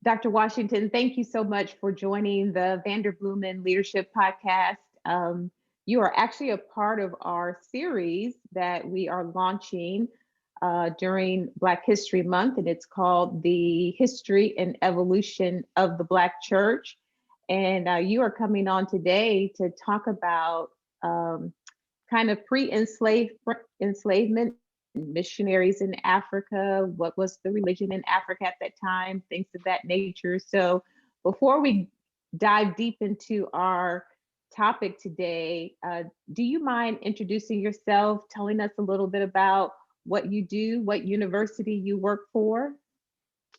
Dr. Washington, thank you so much for joining the Vanderbloemen Leadership Podcast. You are actually a part of our series that we are launching during Black History Month, and it's called The History and Evolution of the Black Church. And you are coming on today to talk about kind of enslavement, missionaries in Africa, what was the religion in Africa at that time, things of that nature. So before we dive deep into our topic today, do you mind introducing yourself, telling us a little bit about what you do, what university you work for?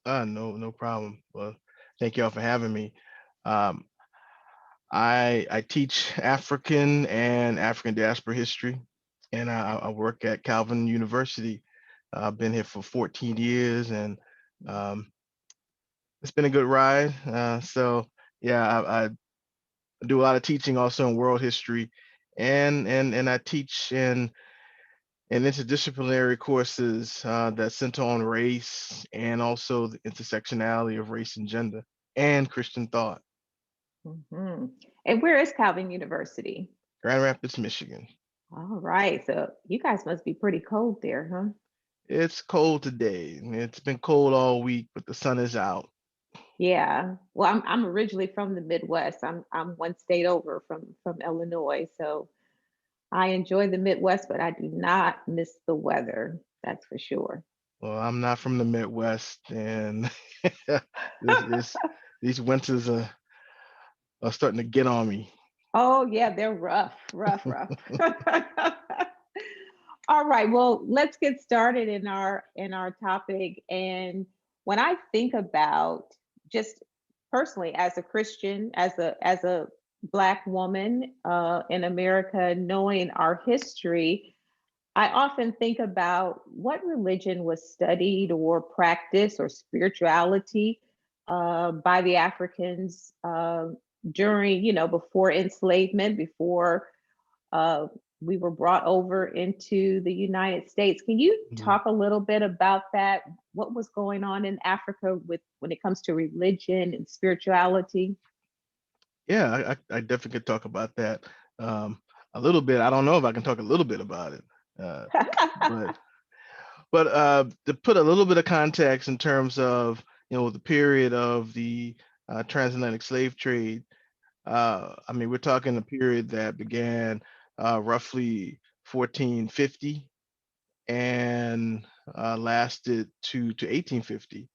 No problem. Well, thank you all for having me. Um, I teach African and African diaspora history, and I work at Calvin University. I've been here for 14 years, and um, it's been a good ride. So yeah, I do a lot of teaching also in world history, and I teach in interdisciplinary courses that center on race and also the intersectionality of race and gender and Christian thought. Mhm. And where is Calvin University? Grand Rapids, Michigan. All right. So you guys must be pretty cold there, huh? It's cold today. It's been cold all week, but the sun is out. Yeah. Well, I'm originally from the Midwest. I'm one state over from Illinois, so I enjoy the Midwest, but I do not miss the weather. That's for sure. Well, I'm not from the Midwest, and this, this these winters are starting to get on me. Oh yeah, they're rough, rough, rough. All right. Well, let's get started in our topic. And when I think about just personally as a Christian, as a Black woman in America, knowing our history, I often think about what religion was studied or practiced or spirituality by the Africans during, before enslavement, before uh, we were brought over into the United States. Can you Mhm. talk a little bit about that? What was going on in Africa with when it comes to religion and spirituality? Yeah, I definitely could talk about that um, a little bit. I don't know if I can talk a little bit about it, uh, but to put a little bit of context in terms of the period of the transatlantic slave trade, I mean we're talking a period that began roughly 1450 and lasted to 1850,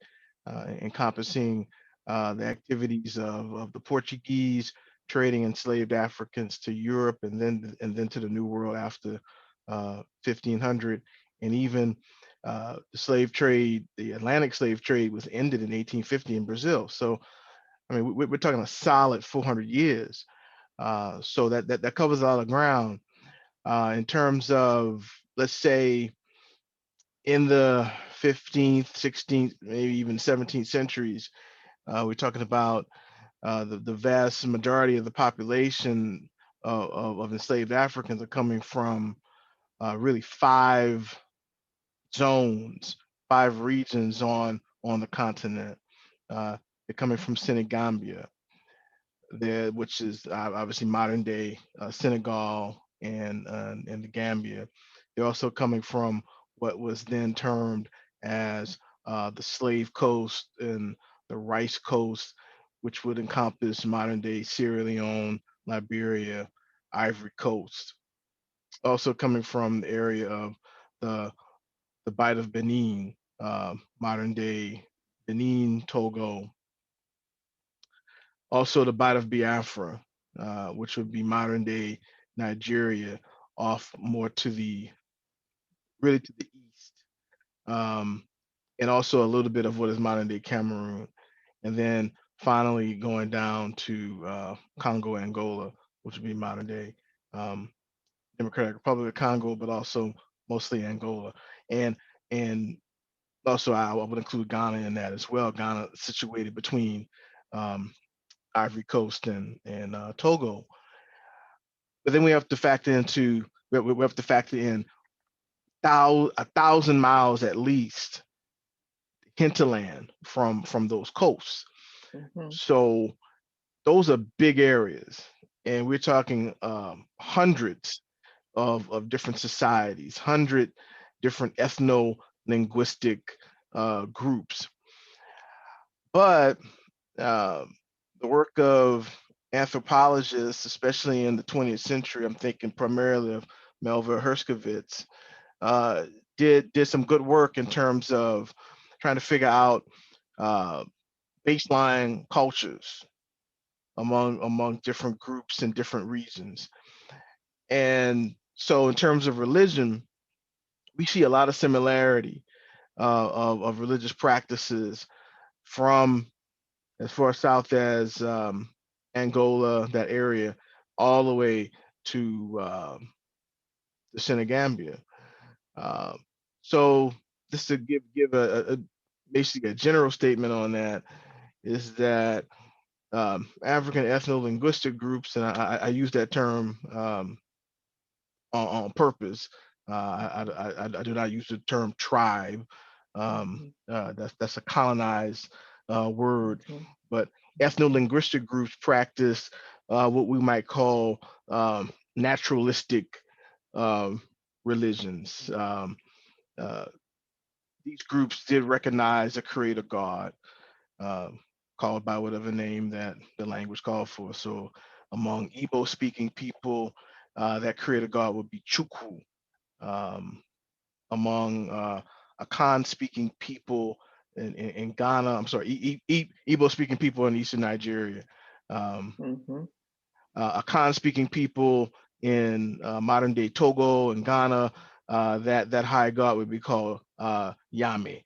encompassing the activities of the Portuguese trading enslaved Africans to Europe and then to the New World after 1500, and even the slave trade, the Atlantic slave trade, was ended in 1850 in Brazil. So I mean we're talking a solid 400 years. So that covers a lot of ground in terms of, let's say, in the 15th, 16th, maybe even 17th centuries. We're talking about the vast majority of the population of enslaved Africans are coming from really five zones, five regions on the continent. They're coming from Senegambia, there, which is obviously modern day Senegal and the Gambia. They're also coming from what was then termed as the Slave Coast and the Rice Coast, which would encompass modern day Sierra Leone, Liberia, Ivory Coast. Also coming from the area of the the Bight of Benin, modern day Benin, Togo, also the Bight of Biafra, which would be modern day Nigeria, off more to the really to the east, um, and also a little bit of what is modern day Cameroon, and then finally going down to Congo, Angola, which would be modern day um, Democratic Republic of Congo, but also mostly Angola, and and also I would include Ghana in that as well. Ghana situated between um, Ivory Coast and Togo. But then we have to factor into we have to factor in 1,000 miles at least hinterland from those coasts. Mhm. So those are big areas, and we're talking hundreds of different societies, 100 different ethno-linguistic groups. But the work of anthropologists, especially in the 20th century, I'm thinking primarily of Melville Herskovitz, uh, did some good work in terms of trying to figure out uh, baseline cultures among different groups and different regions. And so, in terms of religion, we see a lot of similarity of religious practices from as far south as Angola, that area, all the way to the Senegambia. Um, so just to give a basically a general statement on that is that African ethno-linguistic groups, and I use that term on purpose. I do not use the term tribe. Mhm. That's a colonized word, Mhm. but ethno-linguistic groups practice what we might call naturalistic um, religions. Uh, these groups did recognize a creator God, um, called by whatever name that the language called for. So among Igbo speaking people, that creator God would be Chukwu. Um, among Akan speaking people in Ghana, I'm sorry, Igbo speaking people in Eastern Nigeria, um, Mhm. Akan speaking people in modern day Togo and Ghana, that high god would be called Yame.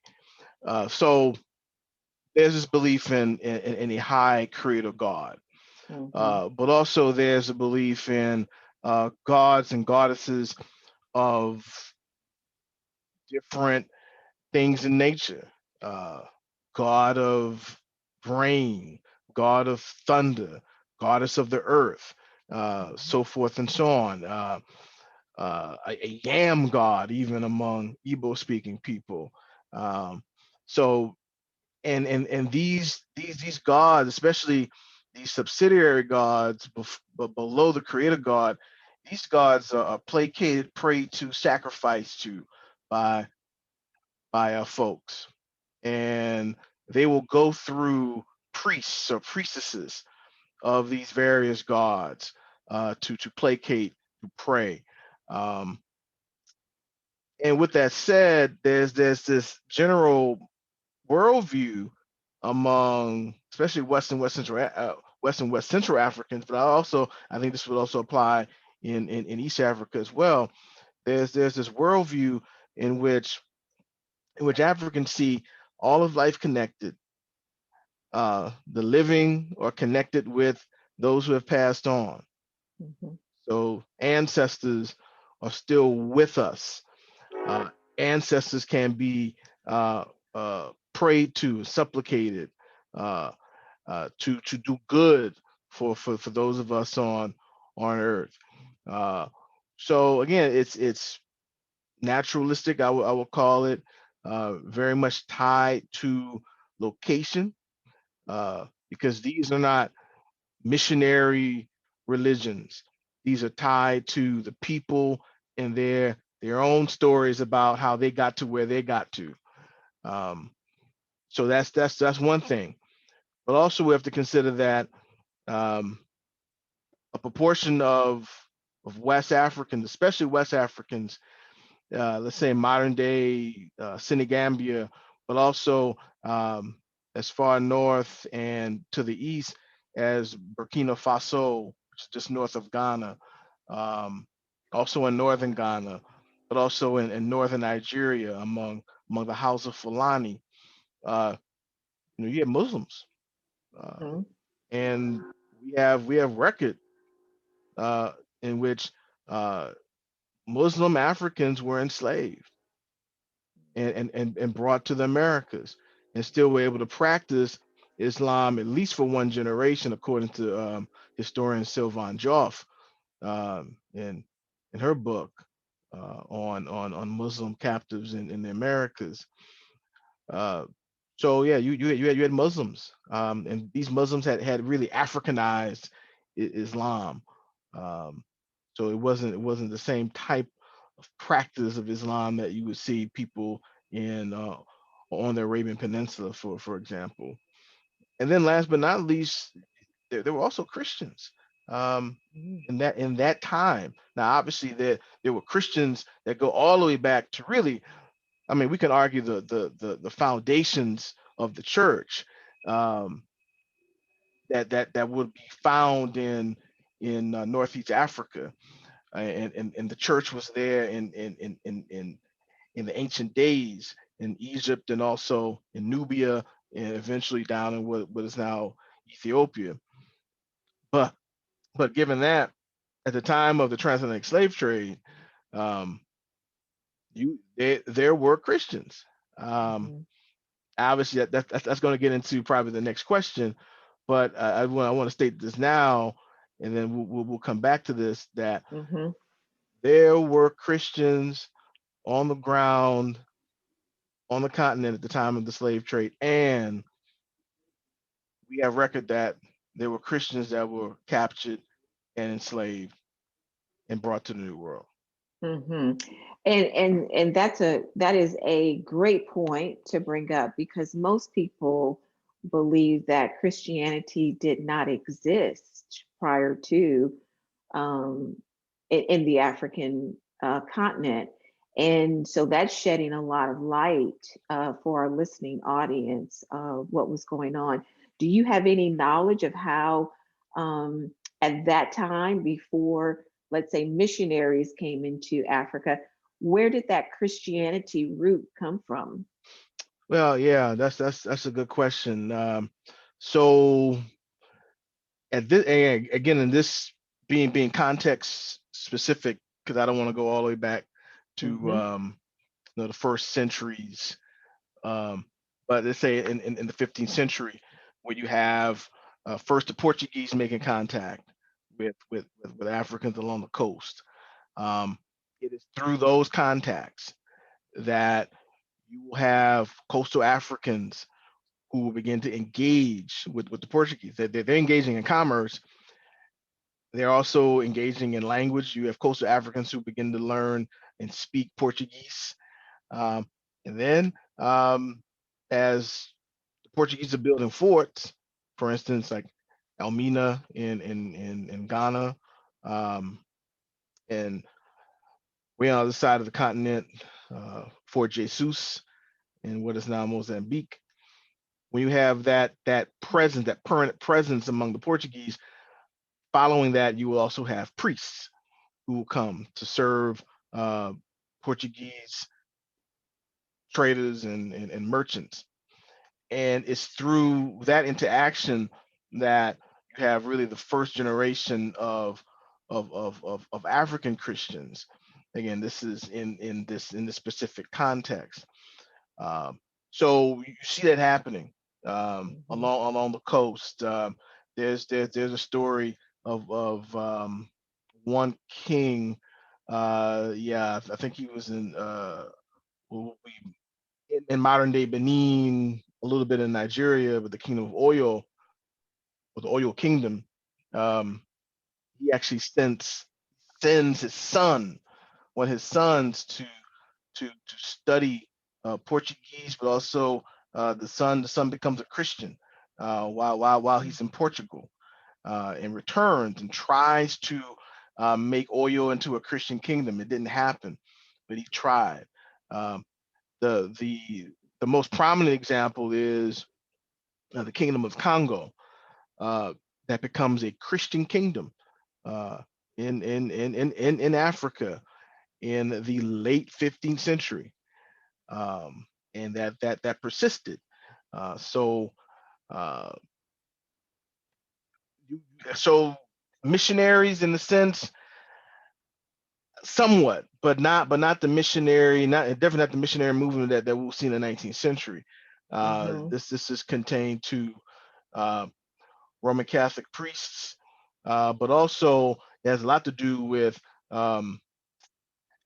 So there's this belief in a high creator God, Mhm. but also there's a belief in gods and goddesses of different things in nature. Uh, God of rain, God of thunder, goddess of the earth, Mhm. so forth and so on. A yam god, even among Igbo speaking people. Um, so and these gods, especially these subsidiary gods but below the creator god, these gods are placated, prayed to, sacrificed to by our folks, and they will go through priests or priestesses of these various gods to placate, to pray. Um, and with that said, there's this general worldview among especially West and West Central Africans, but I think this would also apply in East Africa as well. There's this worldview in which Africans see all of life connected, the living are connected with those who have passed on. Mhm. So ancestors are still with us. Uh, Ancestors can be prayed to, supplicated, uh, to do good for those of us on Earth. Uh, so again, it's naturalistic. I will call it, very much tied to location, because these are not missionary religions. These are tied to the people and their own stories about how they got to where they got to. Um, so that's one thing. But also we have to consider that um, a proportion of West Africans, especially West Africans, let's say modern day Senegambia, but also um, as far north and to the east as Burkina Faso, which is just north of Ghana, um, also in northern Ghana, but also in northern Nigeria among the Hausa Fulani. Uh, you have Muslims, uh, Mhm. and we have record uh, in which uh, Muslim Africans were enslaved and brought to the Americas, and still were able to practice Islam at least for one generation, according to historian Sylvan Joff, in her book on Muslim captives in the Americas. Uh, So yeah, you had Muslims, and these Muslims had really Africanized Islam. Um, so it wasn't the same type of practice of Islam that you would see people in on the Arabian Peninsula, for example. And then last but not least, there were also Christians um, Mm. in that time. Now, obviously, there were Christians that go all the way back to really, I mean, we can argue the foundations of the church um, that would be found in Northeast Africa, and the church was there in the ancient days in Egypt and also in Nubia and eventually down in what is now Ethiopia. But given that at the time of the transatlantic slave trade, um, there were Christians. Um, Mhm. Obviously, that's going to get into probably the next question, but I want to state this now, and then we'll come back to this that Mhm. there were Christians on the ground on the continent at the time of the slave trade, and we have record that there were Christians that were captured and enslaved and brought to the New World. Mhm. And that is a great point to bring up because most people believe that Christianity did not exist prior to in the African continent. And so that's shedding a lot of light for our listening audience of what was going on. Do you have any knowledge of how, at that time, before, let's say, missionaries came into Africa, where did that Christianity root come from? Well, yeah, that's a good question. So at this again in this being context specific because I don't want to go all the way back to Hmm. the first centuries, um, but let's say in the 15th century where you have first the Portuguese making contact with Africans along the coast. It is through those contacts that you will have coastal Africans who will begin to engage with the Portuguese. They're engaging in commerce. They're also engaging in language. You have coastal Africans who begin to learn and speak Portuguese. Um, and then, as the Portuguese are building forts, for instance, like Elmina in Ghana, um, and way on the other side of the continent, Fort Jesus in what is now Mozambique. When you have that presence, that permanent presence among the Portuguese, following that, you will also have priests who will come to serve uh, Portuguese traders and merchants. And it's through that interaction that you have really the first generation of African Christians. Again, this is in this specific context. Um, so you see that happening Hmm. along the coast. There's a story of one king. Yeah, I think he was well, in modern day Benin, a little bit in Nigeria, with the Kingdom of Oyo, with the Oyo Kingdom. Um, he actually sends his son, one of his sons, to study Portuguese, but also the son becomes a Christian while he's in Portugal, and returns and tries to make Oyo into a Christian kingdom. It didn't happen, but he tried. Um, the the the most prominent example is the Kingdom of Congo, uh, that becomes a Christian kingdom uh, in Africa in the late 15th century, um, and that persisted. So uh, you, so missionaries in the sense somewhat, but not the missionary, not definitely not the missionary movement that we'll see in the 19th century. Hmm. This is contained to uh, Roman Catholic priests, but also it has a lot to do with um,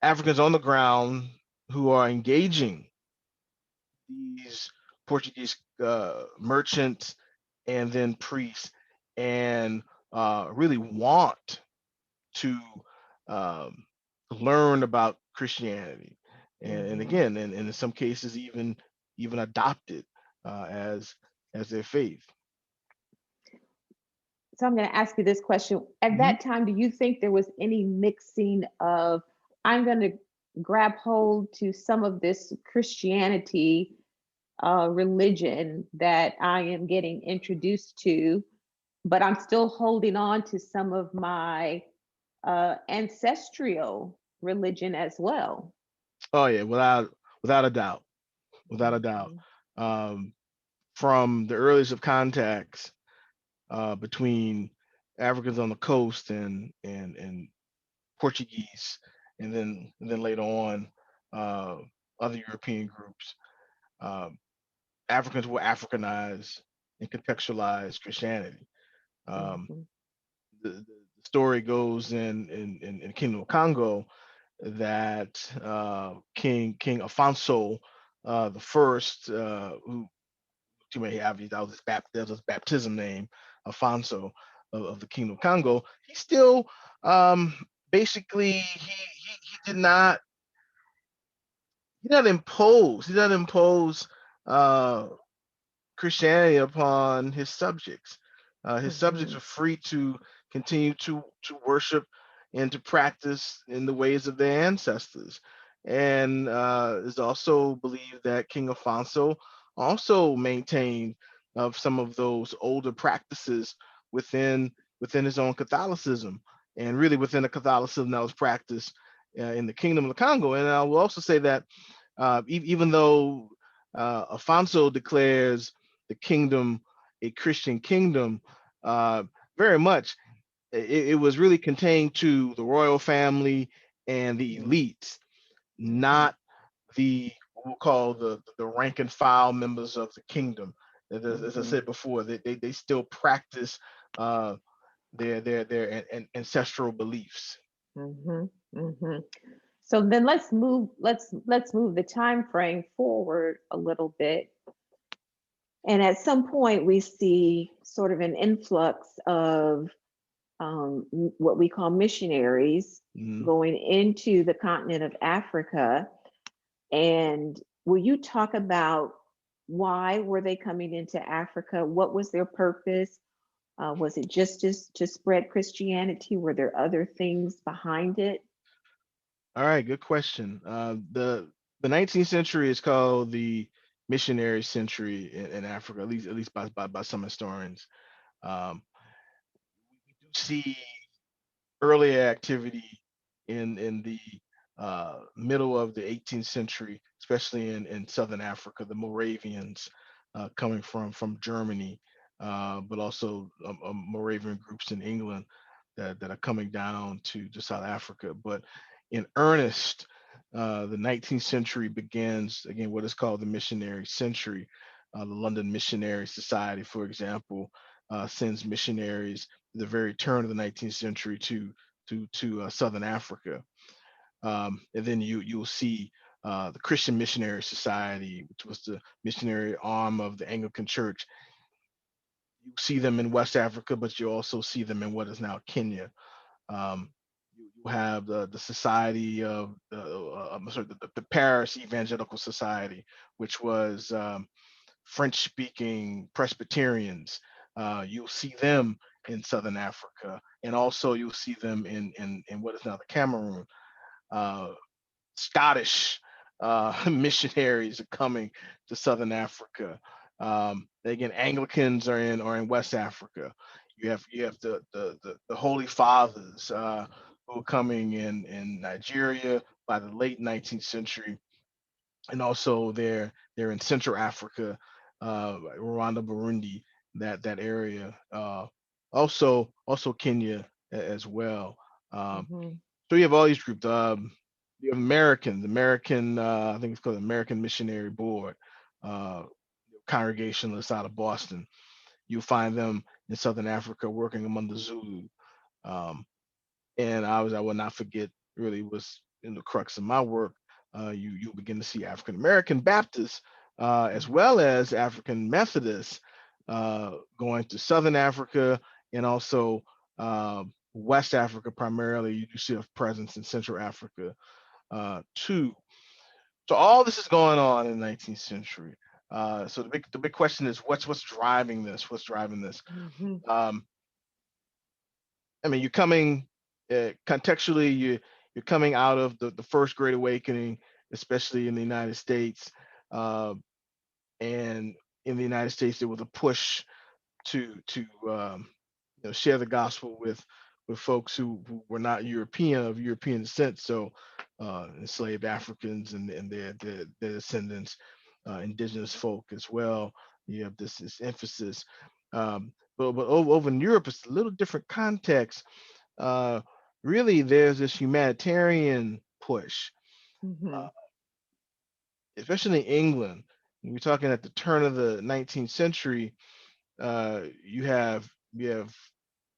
Africans on the ground who are engaging these Portuguese merchants and then priests, and really want to um, learn about Christianity, and Hmm. again, and in some cases, even adopt it as their faith. So I'm going to ask you this question. At Hmm. that time, do you think there was any mixing of, I'm going to grab hold to some of this Christianity religion that I am getting introduced to, but I'm still holding on to some of my ancestral religion as well? Oh yeah, without a doubt, without a doubt. Mhm. Um, from the earliest of contacts between Africans on the coast and Portuguese, and then later on uh, other European groups. Um, Africans will Africanize and contextualize Christianity. Um, Mhm. the story goes in Kingdom of Congo that King Afonso the first, who you may have, that was his baptism name, Afonso of the Kingdom of Congo. He still um, basically he did not impose uh, Christianity upon his subjects. His subjects Mhm. are free to continue to worship and to practice in the ways of their ancestors. And it's also believed that King Afonso also maintained of some of those older practices within within his own Catholicism, and really within the Catholicism that was practiced in the Kingdom of the Congo. And I will also say that even though Afonso declares the kingdom a Christian kingdom, uh, very much it was really contained to the royal family and the Mhm. elites, Mhm. not the what we'll call the rank and file members of the kingdom. As I Mhm. said before, they still practice uh, their ancestral beliefs. Mhm. Mhm. So then let's move the time frame forward a little bit. And at some point, we see sort of an influx of what we call missionaries Mhm. going into the continent of Africa. And will you talk about why were they coming into Africa? What was their purpose? Was it just to spread Christianity? Were there other things behind it? All right, good question. The 19th century is called the missionary century in Africa, at least by some historians. Um, we do see earlier activity in the middle of the 18th century, especially in southern Africa, the Moravians coming from Germany, but also Moravian groups in England that are coming down to South Africa. But in earnest, the 19th century begins again what is called the missionary century. The London Missionary Society, for example, sends missionaries at the very turn of the 19th century to Southern Africa, and then you'll see the Christian Missionary Society, which was the missionary arm of the Anglican Church. You see them in West Africa, but you also see them in what is now Kenya. You have the Society of I'm sorry, the Paris Evangelical Society, which was French-speaking Presbyterians. You'll see them in Southern Africa, and also you'll see them in what is now the Cameroon. Uh, Scottish missionaries are coming to Southern Africa. Again, Anglicans are in West Africa. You have the Holy Fathers who are coming in Nigeria by the late 19th century, and also they're in Central Africa, Rwanda, Burundi, that area. Also Kenya as well. Um, Mhm. so you have all these groups. You have Americans, I think it's called the American Missionary Board, uh, Congregationalists out of Boston. You'll find them in Southern Africa working among the Zulu. Um, and I will not forget, really was in the crux of my work. You begin to see African American Baptists as Mhm. well as African Methodists going to Southern Africa and also West Africa primarily. You do see a presence in Central Africa too. So all this is going on in the 19th century. So the big question is what's driving this? What's driving this? Mhm. Um, I mean, you're coming contextually. You're coming out of the first Great Awakening, especially in the United States, uh, and in the United States there was a push to share the gospel with folks who were not European of European descent, so enslaved Africans and their descendants, indigenous folk as well. You have this emphasis, but over in Europe it's a little different context. Uh, Really, there's this humanitarian push, Mhm. uh, especially in England. When we're talking at the turn of the 19th century, you have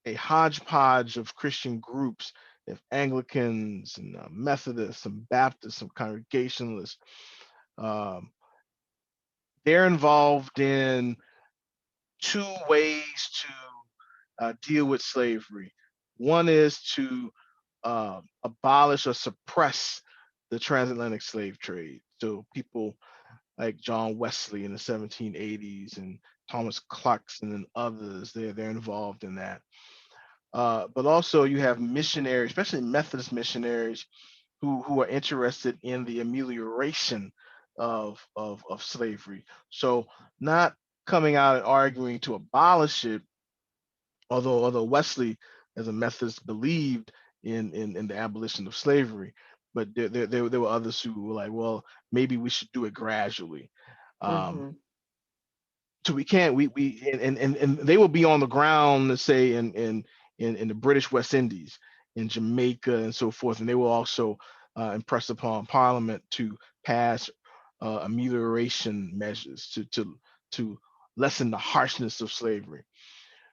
a hodgepodge of Christian groups. You have Anglicans and Methodists, some Baptists, some Congregationalists. Um, they're involved in two ways to deal with slavery. One is to abolish or suppress the transatlantic slave trade. So people like John Wesley in the 1780s and Thomas Clarkson and others, they're involved in that. But also you have missionaries, especially Methodist missionaries, who are interested in the amelioration of slavery. So not coming out and arguing to abolish it, although Wesley as a Methodist believed in the abolition of slavery, but there were others who were like, well, maybe we should do it gradually. Um, Mhm. so we can't we and they will be on the ground, let's say in the British West Indies, in Jamaica and so forth, and they will also impress upon Parliament to pass amelioration measures to lessen the harshness of slavery.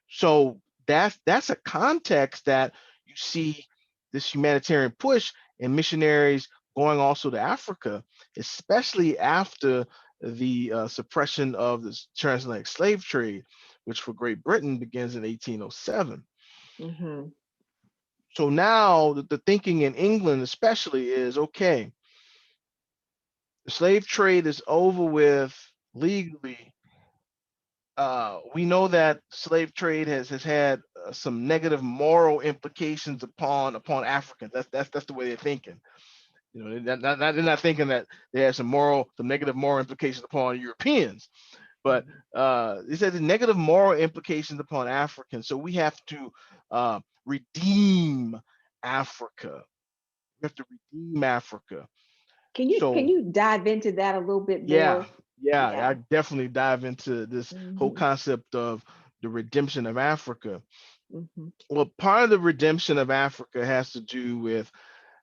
So that's a context that you see this humanitarian push and missionaries going also to Africa, especially after the suppression of the transatlantic slave trade, which for Great Britain begins in 1807. Mhm. So now the thinking in England, especially, is okay. The slave trade is over with legally. We know that slave trade has had some negative moral implications upon Africans. That's the way they're thinking. You know, they're not thinking that they have some negative moral implications upon Europeans, but Mhm. it says the negative moral implications upon Africans. So we have to redeem Africa. We have to redeem Africa. Can So you dive into that a little bit yeah, more? yeah, Yeah. I definitely dive into this whole Mhm. concept of the redemption of Africa. Mhm. Well, part of the redemption of Africa has to do with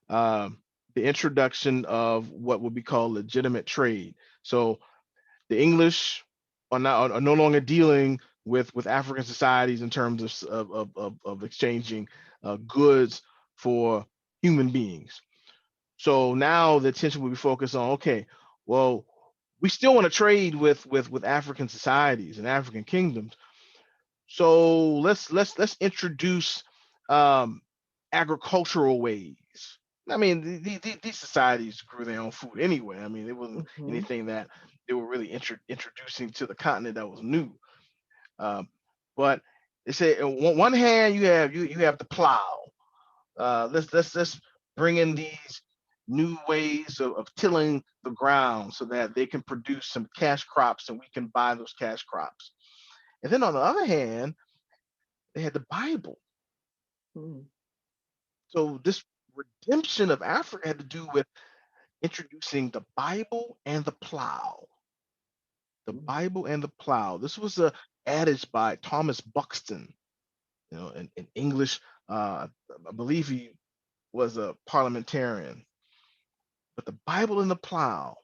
um, the introduction of what would be called legitimate trade. So the English are no longer dealing with African societies in terms of exchanging goods for human beings. So now the attention will be focused on, okay, well, we still want to trade with African societies and African kingdoms. So let's introduce um, agricultural ways. I mean, these societies grew their own food anyway. I mean, it wasn't Mhm. anything that they were really introducing to the continent that was new. Um, but they say on one hand you have the plow. Let's bring in these new ways of tilling the ground so that they can produce some cash crops and we can buy those cash crops. And then on the other hand, they had the Bible. Mhm. So this redemption of Africa had to do with introducing the Bible and the plow. The Mhm. Bible and the plow. This was a adage by Thomas Buxton, an English. I believe he was a parliamentarian. But the Bible and the plow.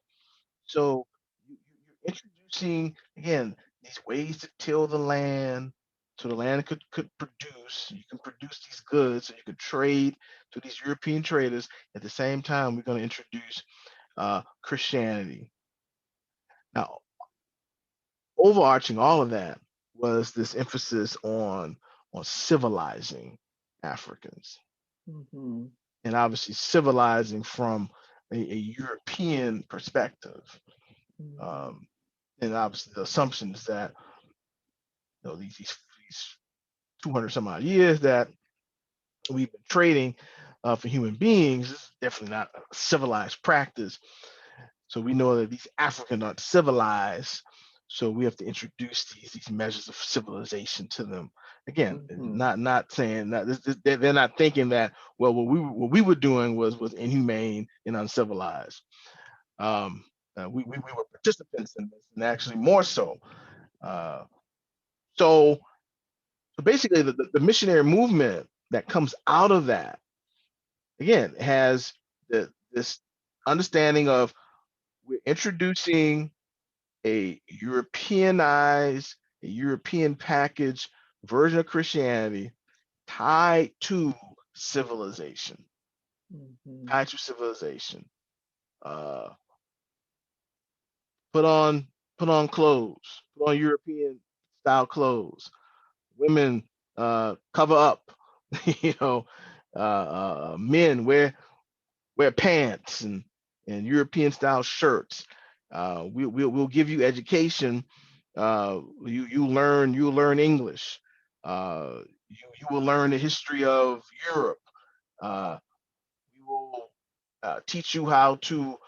So you're introducing again these ways to till the land, so the land could produce. You can produce these goods, so you could trade to these European traders. At the same time, we're going to introduce Christianity. Now, overarching all of that was this emphasis on civilizing Africans, Mm-hmm. and obviously civilizing from a European perspective. Mm-hmm. Um, and obviously the assumption is that these 200 some odd years that we've been trading for human beings, this is definitely not a civilized practice. So we know that these Africans aren't civilized. So we have to introduce these measures of civilization to them. Again, Mm-hmm. not saying that they're not thinking that, well, what we were doing was inhumane and uncivilized. Um, we were participants in this, and actually more so. Uh, so so basically, the missionary movement that comes out of that, again, has this understanding of, we're introducing a Europeanized, a European package version of Christianity tied to civilization, Mm-hmm. tied to civilization. Uh, put on clothes, put on European style clothes. Women cover up, you know. Men wear pants and European style shirts. We'll give you education. You'll learn English. You will learn the history of Europe. Uh, we will teach you how to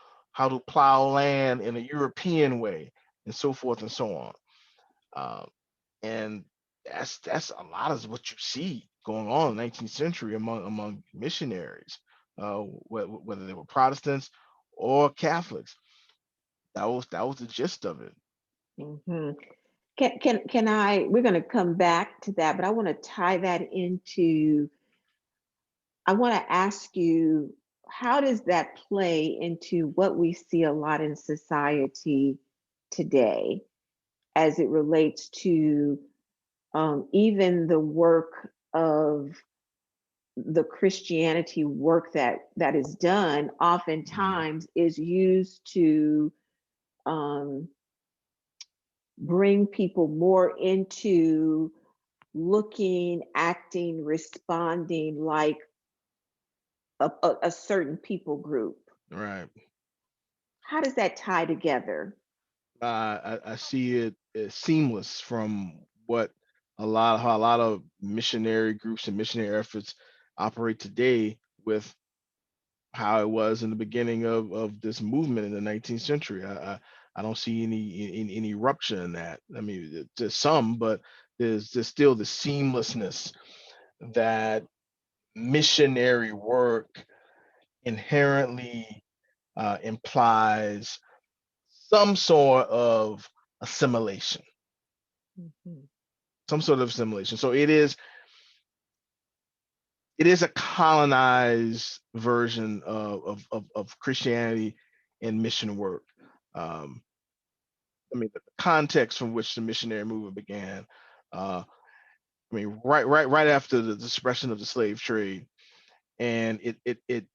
plow land in a European way, and so forth and so on. Uh, and that's a lot of what you see going on in the 19th century among missionaries, whether they were Protestants or Catholics. That was the gist of it. Mm-hmm. Can I? We're going to come back to that, but I want to tie that into. I want to ask you, how does that play into what we see a lot in society today, as it relates to even the work of the Christianity work that is done, Mhm. oftentimes is used to um, bring people more into looking, acting, responding like a certain people group. Right. How does that tie together? I see it as seamless from what how a lot of missionary groups and missionary efforts operate today with how it was in the beginning of this movement in the 19th century. I don't see any rupture in that. I mean, there's some, but there's still the seamlessness that missionary work inherently implies some sort of assimilation, Mhm. some sort of assimilation. So it is a colonized version of Christianity and mission work. Um, I mean, the context from which the missionary movement began. I mean, right after the suppression of the slave trade, and it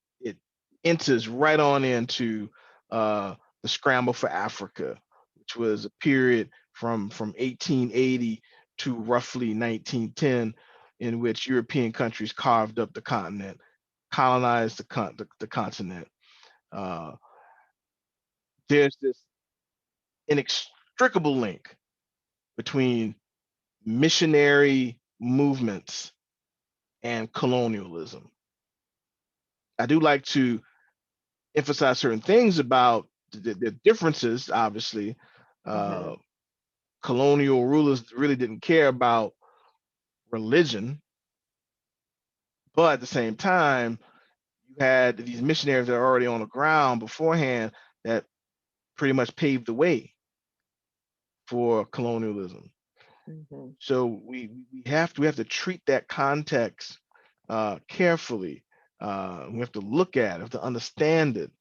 enters right on into the scramble for Africa, which was a period from 1880 to roughly 1910, in which European countries carved up the continent, colonized the continent. Uh, there's this inextricable link between missionary movements and colonialism. I do like to emphasize certain things about the differences. Obviously, Uh-huh. uh, colonial rulers really didn't care about religion, but at the same time, you had these missionaries that are already on the ground beforehand that pretty much paved the way for colonialism. Mhm. So we have to treat that context carefully. We have to look at it, have to understand it,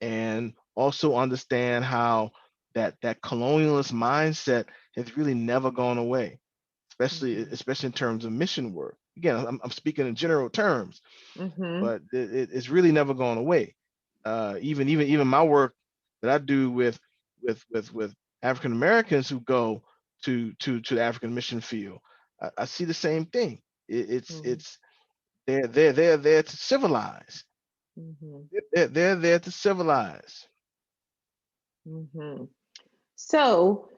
and also understand how that colonialist mindset has really never gone away, especially Mhm. especially in terms of mission work. Again, I'm speaking in general terms, Mhm. but it's really never gone away. Even my work that I do with African Americans who go to the African mission field, I see the same thing. Mhm. It's they're there to civilize. Mhm. They're there to civilize. Mhm. So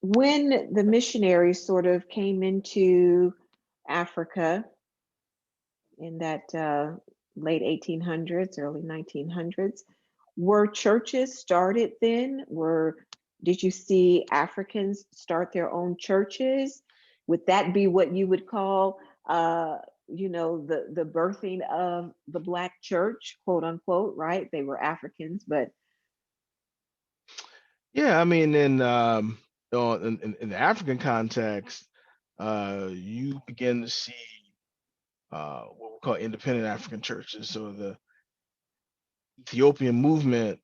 when the missionaries sort of came into Africa in that late 1800s, early 1900s, were churches started then? Did you see Africans start their own churches? Would that be what you would call, the birthing of the Black church, quote unquote? Right? They were Africans, but Yeah, I mean, in the African context, you begin to see what we call independent African churches. So the Ethiopian movement,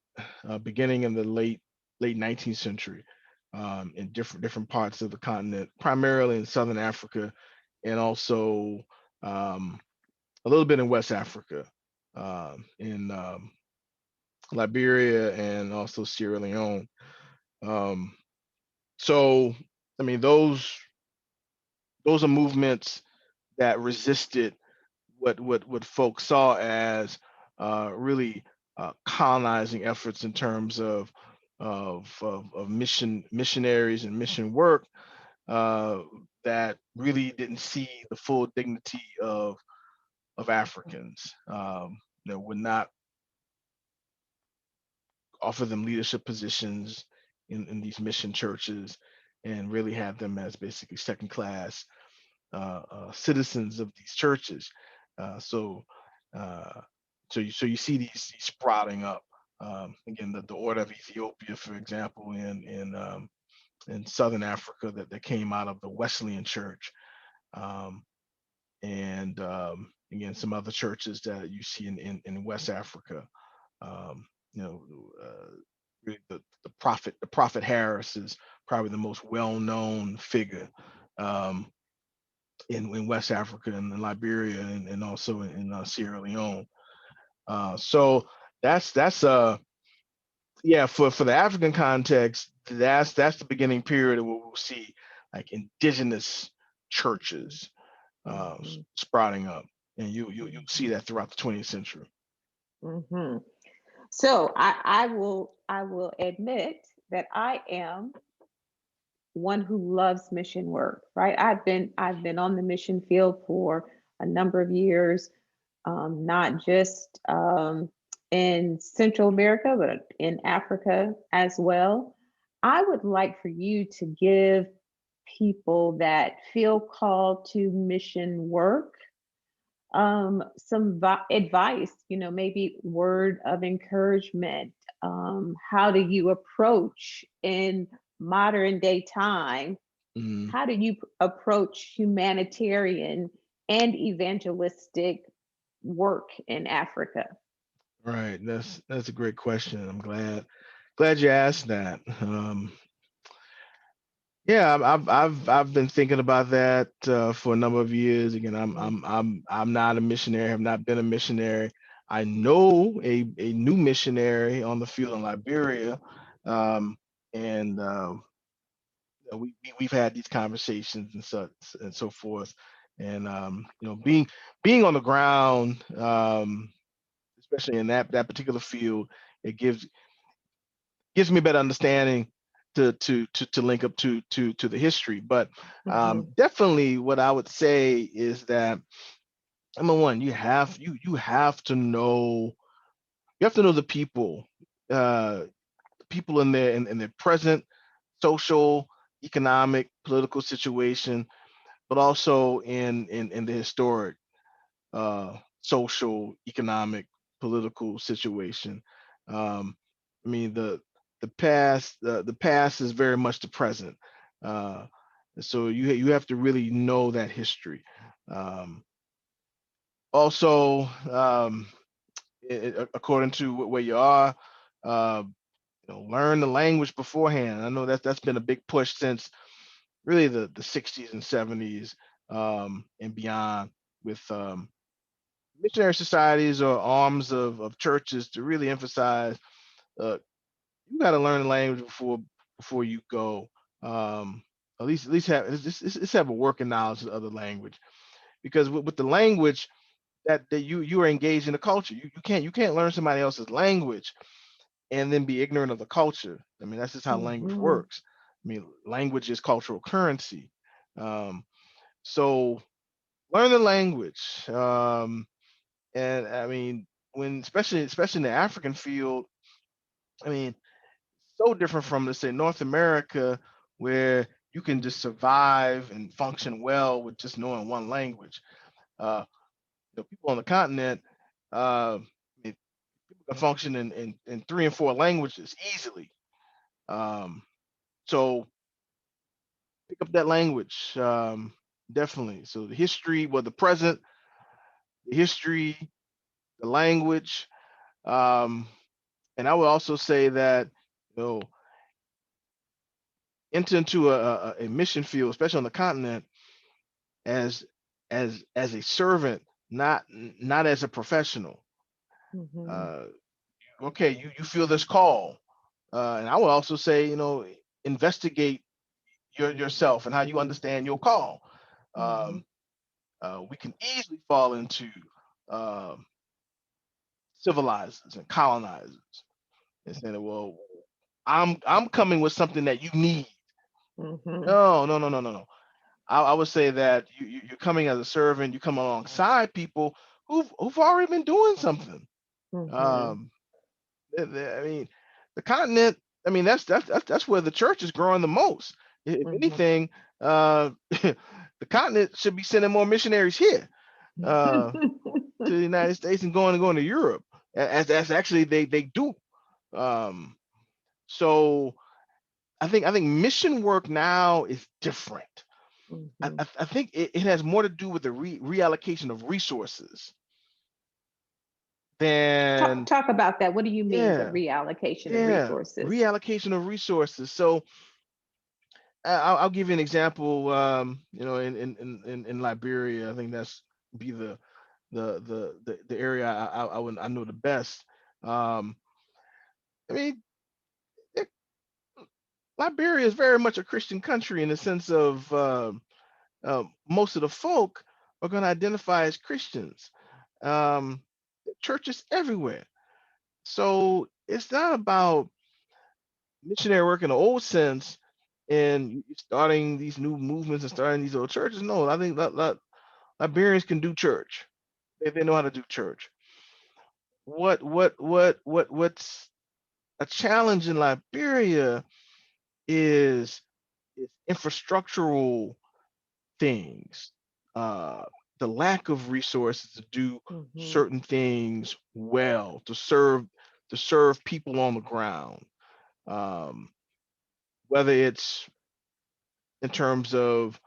beginning in the late 19th century, in different parts of the continent, primarily in Southern Africa, and also um, a little bit in West Africa, in Liberia and also Sierra Leone. Um, so, I mean, those are movements that resisted what folks saw as really colonizing efforts in terms of missionaries and mission work, uh, that really didn't see the full dignity of Africans. Would not offer them leadership positions in these mission churches, and really have them as basically second class citizens of these churches. Uh, so, uh, so you see these sprouting up. Again, the Order of Ethiopia, for example, in Southern Africa, that came out of the Wesleyan Church, um, and again some other churches that you see in West Africa. Um, you know, really the prophet Harris is probably the most well-known figure, um, in West Africa and in Liberia, and also in Sierra Leone. So that's yeah, for the African context, that's the beginning period of what we'll see, like indigenous churches mhm, sprouting up, and you'll see mhm, that throughout the 20th century. mhm. So I will admit that I am one who loves mission work, right? I've been on the mission field for a number of years, not just in Central America, but in Africa as well. I would like for you to give people that feel called to mission work some advice, maybe word of encouragement. How do you approach in modern day time? Mm, How do you approach humanitarian and evangelistic work in Africa? right. That's a great question. I'm glad you asked that. Yeah, I've been thinking about that for a number of years. Again, Mhm, I'm not a missionary. Have not been a missionary. I know a new missionary on the field in Liberia, um, and we've had these conversations and so forth. And being on the ground, especially in that particular field, it gives me a better understanding to link up to the history. But mhm, definitely, what I would say is that number one, you have to know the uh, people in their present social, economic, political situation, but also in the historic social, economic, political situation. Um, I mean, the past is very much the present. Uh, so you have to really know that history. Um, Also, according to where you are, uh, learn the language beforehand. I know that's been a big push since really the 60s and 70s, and beyond, with missionary societies or arms of churches to really emphasize uh, you got to learn the language before you go. At least have let's have a working knowledge of the language, because with the language that you are engaged in the culture. You can't learn somebody else's language and then be ignorant of the culture. I mean, that's just how language Mm-hmm. works. I mean, language is cultural currency. Um, so learn the language. And I mean, when especially in the African field, I mean, so different from, let's say, North America, where you can just survive and function well with just knowing one language. Uh, People on the continent, uh, it, people can function in three and four languages easily. Um, so pick up that language, definitely. So the history, well, the present, the history, the language, um, and I would also say that, you know enter into a mission field, especially on the continent, as as a servant, not as a professional. Mm-hmm. Uh, okay, you feel this call, and I would also say, investigate yourself and how you understand your call. Mm-hmm. Um, we can easily fall into um, civilizers and colonizers and saying, well, I'm coming with something that you need. Mm-hmm. No, no, no, no, no, no. I would say that you're coming as a servant. You come alongside people who've already been doing something. Mm-hmm. Um, I mean, the continent. I mean, that's where the church is growing the most. If anything, the continent should be sending more missionaries here, uh, to the United States, and going to Europe, as actually they do. Um, so I think mission work now is different. Mm-hmm. I think it has more to do with the reallocation of resources Talk than, talk about that. What do you mean the yeah, reallocation of yeah, resources? reallocation of resources. So I'll give you an example. In Liberia, I think that's be the area I know the best. Um, I mean, it, Liberia is very much a Christian country in the sense of, most of the folk are going to identify as Christians. Um, Churches everywhere. So it's not about missionary work in the old sense and starting these new movements and starting these old churches. No, I think that Liberians can do church. They know how to do church. What's a challenge in Liberia is infrastructural things, uh, the lack of resources to do Mm-hmm. certain things well, to serve people on the ground. Um, Whether it's in terms of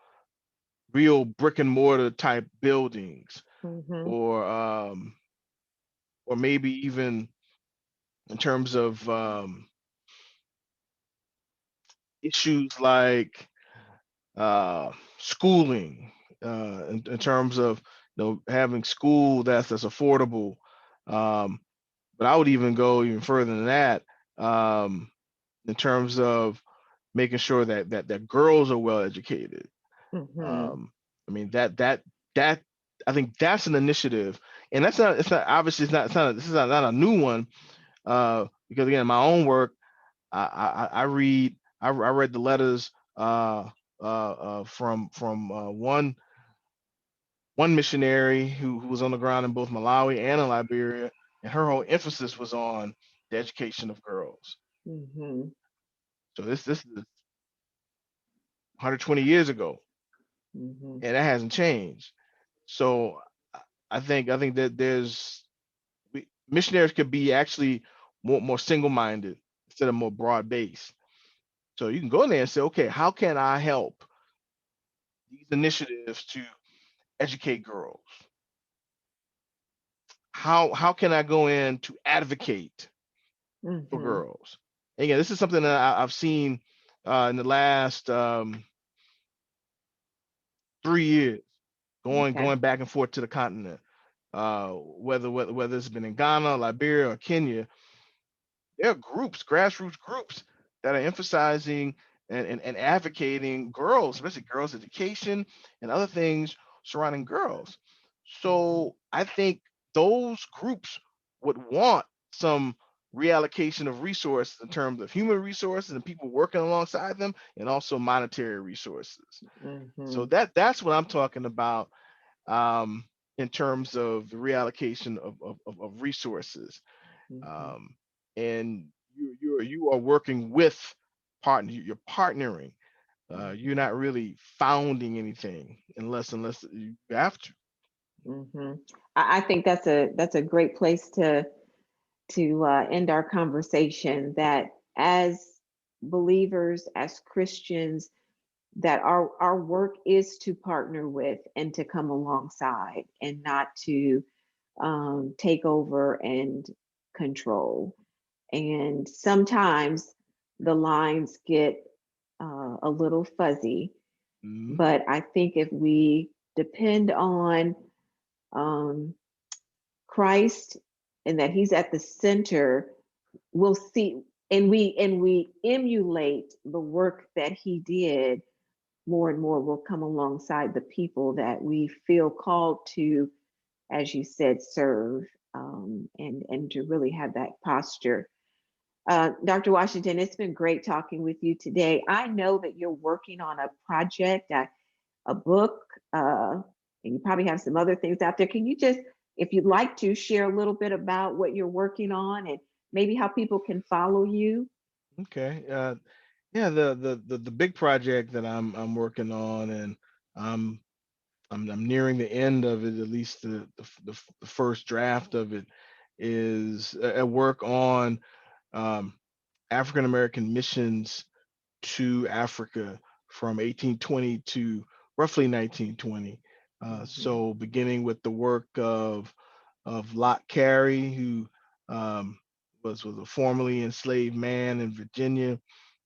real brick and mortar type buildings, Mm-hmm. or maybe even in terms of, issues like, schooling, in terms of, having school that's affordable. Um, but I would even go even further than that, um, in terms of making sure that girls are well educated. Mm-hmm. Um, I mean, that I think that's an initiative, and that's not it's not obviously it's not this is not a new one, because again, in my own work, I read the letters, from one missionary who was on the ground in both Malawi and in Liberia, and her whole emphasis was on the education of girls. Mm-hmm. So this is 120 years ago, Mm-hmm. and that hasn't changed. So I think that missionaries could be actually more single minded instead of more broad based. So you can go in there and say, okay, how can I help these initiatives to educate girls? How can I go in to advocate for Mm-hmm. girls? And again, this is something that I've seen, in the last, 3 years, going Okay. going back and forth to the continent. Whether it's been in Ghana, Liberia, or Kenya, there are groups, grassroots groups that are emphasizing and advocating girls, especially girls' education and other things surrounding girls. Mhm. So I think those groups would want some reallocation of resources in terms of human resources and people working alongside them, and also monetary resources. So Mhm. that's what I'm talking about, um, in terms of the reallocation of resources. Mhm. um, and you are working with you're partnering. You're Mhm. not really founding anything unless you have to. Mhm. I think that's a great place to end our conversation. That as believers, as Christians, that our work is to partner with and to come alongside, and not to take over and control. And sometimes the lines get a little fuzzy, Mhm. but I think if we depend on um, Christ and that He's at the center, we'll see, and we emulate the work that He did. More and more will come alongside the people that we feel called to, as you said, serve, and to really have that posture. Dr. Washington, it's been great talking with you today. I know that you're working on a project, a book, and you probably have some other things out there. Can you just, if you'd like to, share a little bit about what you're working on and maybe how people can follow you? Okay. Yeah, the big project that I'm working on, and I'm I'm nearing the end of it. At least the first draft of it is a work on um, African American missions to Africa from 1820 to roughly 1920. Mhm. So beginning with the work of Lot Carey, who um, was a formerly enslaved man in Virginia,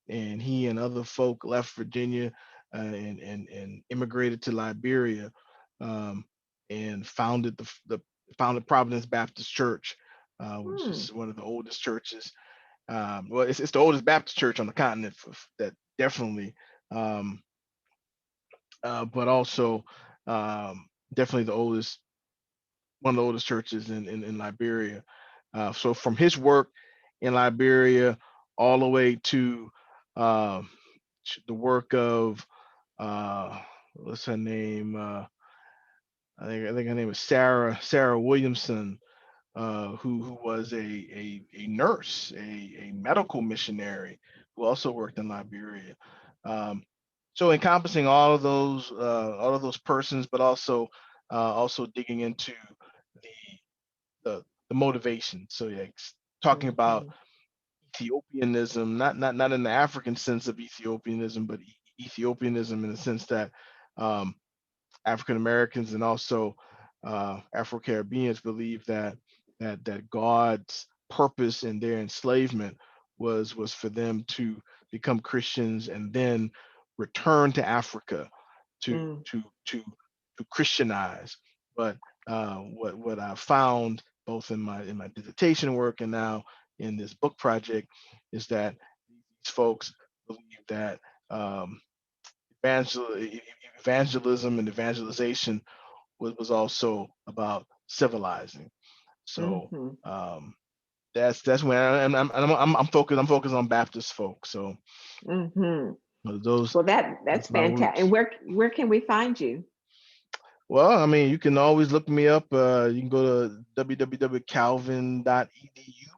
and he and other folk left Virginia, and immigrated to Liberia, um, and founded Providence Baptist Church, which Hmm. is one of the oldest churches. Well, it's the oldest Baptist church on the continent, that definitely, um, but also, definitely the oldest, one of the oldest churches in Liberia. So from his work in Liberia all the way um, to the work of, what's her name? I think her name is Sarah Williamson, who was a nurse, a medical missionary who also worked in Liberia. Um, so encompassing all of those persons, but also digging into the the motivation. So yeah, talking about Mhm. Ethiopianism, not in the African sense of Ethiopianism, but Ethiopianism in the sense that, um, African Americans and also Afro Caribbeans believe that God's purpose in their enslavement was for them to become Christians and then return to Africa to Mm. to to to Christianize. But what I found both in my dissertation work and now in this book project is that these folks believe that, um, evangelism and evangelization was also about civilizing. So, Mhm. um, that's when I'm focused on Baptist folk. So Mhm. those Well, that's that's my fantastic. And roots. where can we find you? Well, I mean, you can always look me up. You can go to www.calvin.edu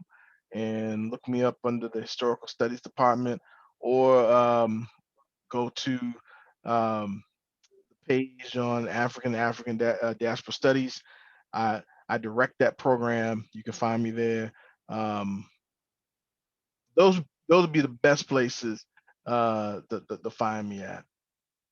and look me up under the historical studies department, or go to, um, page on Diaspora Studies. I I direct that program. You can find me there. Um, those those would be the best places, to find me at.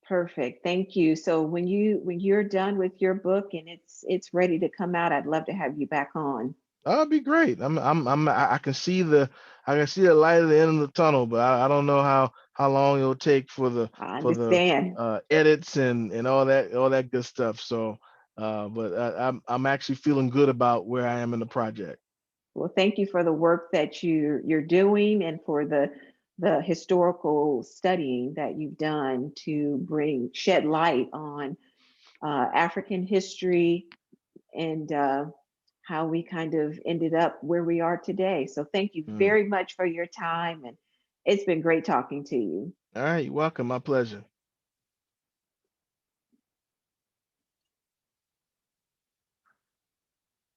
Perfect. Thank you. So when you're done with your book and it's ready to come out, I'd love to have you back on. That'd be great. I can see the light at the end of the tunnel, but I don't know how long it'll take I for the understand. edits and all that good stuff. So, but I'm actually feeling good about where I am in the project. Well, thank you for the work that you're doing and for the historical studying that you've done to bring shed light on African history and how we kind of ended up where we are today. So thank you Mm. very much for your time, and it's been great talking to you. All right, you're welcome. My pleasure.